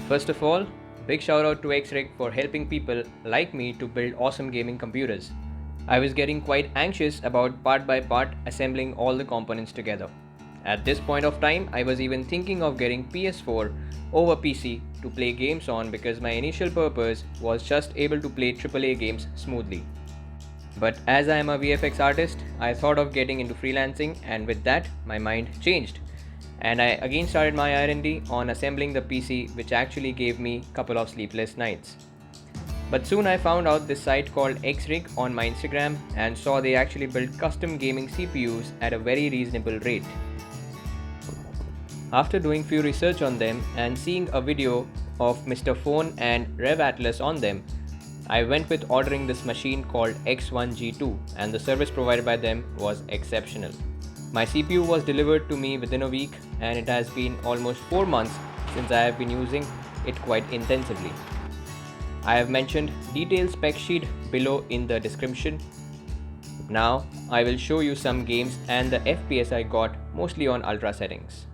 First of all, big shout out to Xrig for helping people like me to build awesome gaming computers. I was getting quite anxious about part by part assembling all the components together. At this point of time, I was even thinking of getting PS4 over PC to play games on because my initial purpose was just able to play AAA games smoothly. But as I am a VFX artist, I thought of getting into freelancing, and with that, my mind changed. And I again started my R&D on assembling the PC, which actually gave me a couple of sleepless nights. But soon I found out this site called Xrig on my Instagram and saw they actually build custom gaming CPUs at a very reasonable rate. After doing few research on them and seeing a video of Mr. Phone and Rev Atlas on them, I went with ordering this machine called X1G2, and the service provided by them was exceptional. My CPU was delivered to me within a week, and it has been almost 4 months since I have been using it quite intensively. I have mentioned detailed spec sheet below in the description. Now I will show you some games and the FPS I got, mostly on ultra settings.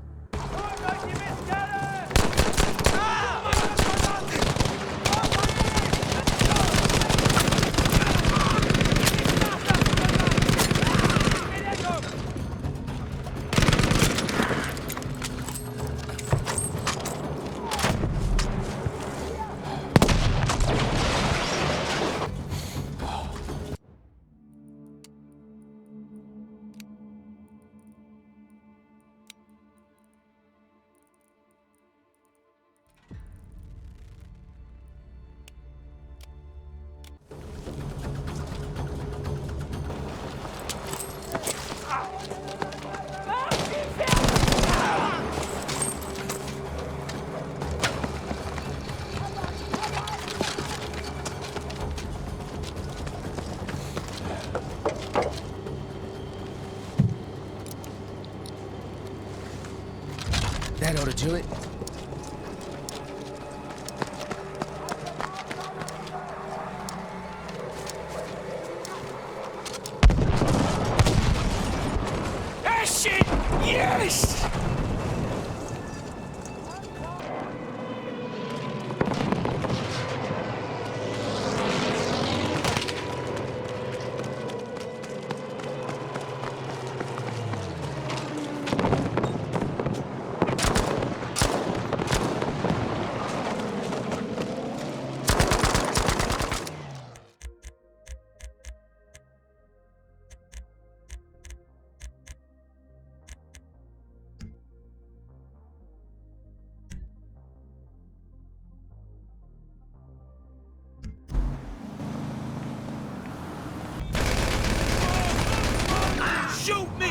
That ought to do it. Ah, shit! Yes! Shoot me!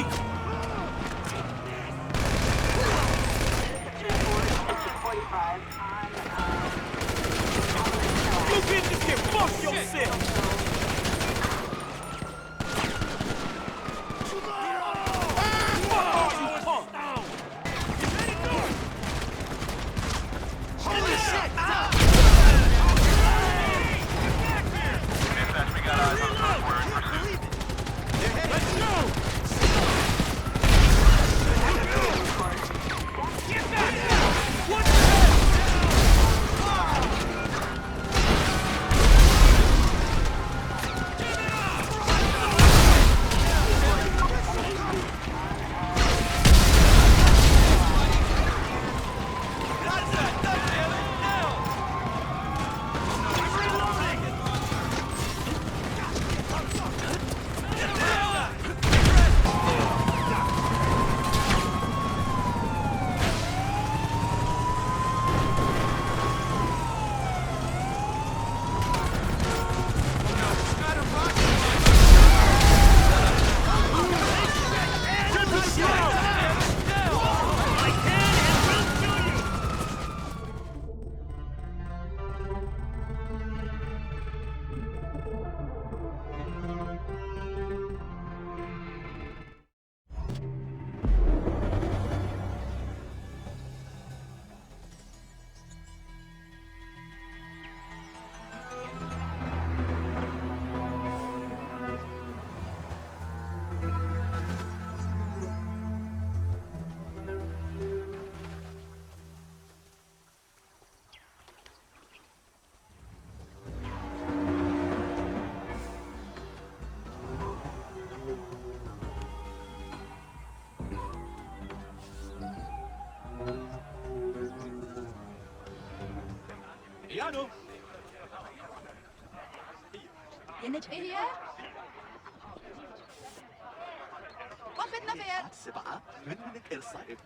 You get this here, fuck yourself! piano. هي وقفتنا فين؟ سبعة من الإرصاد.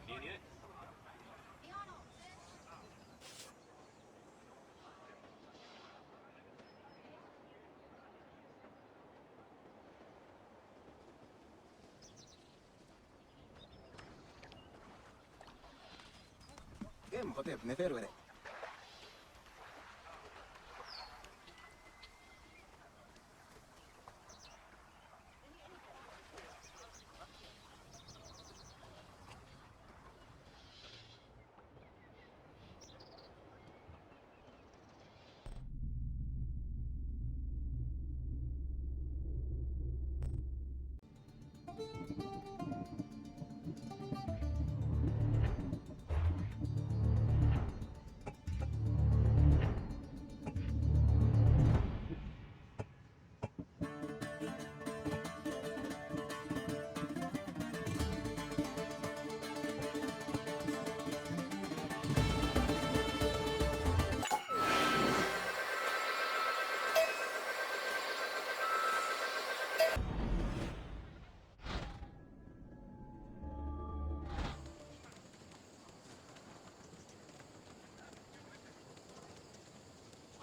Em hotep nefer wele.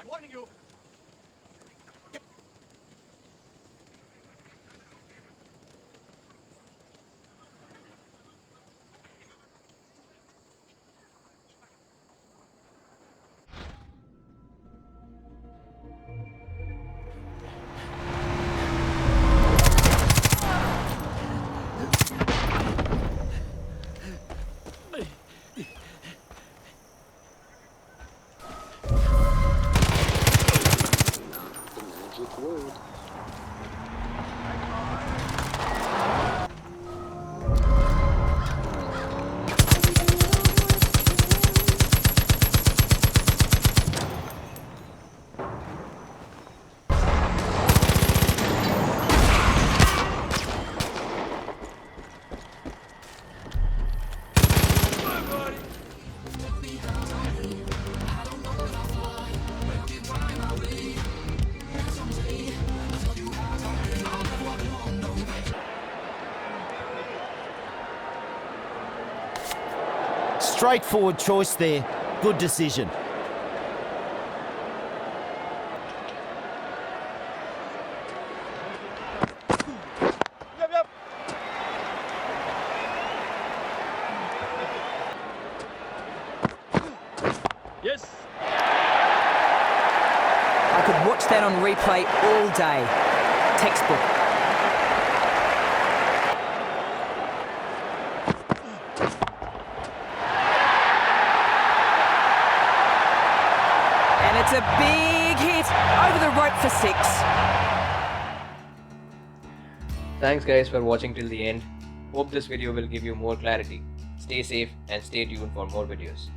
I'm warning you. Straightforward choice there. Good decision. Yep. Yes. I could watch that on replay all day. Textbook. And it's a big hit over the rope for 6. Thanks guys for watching till the end. Hope this video will give you more clarity. Stay safe and stay tuned for more videos.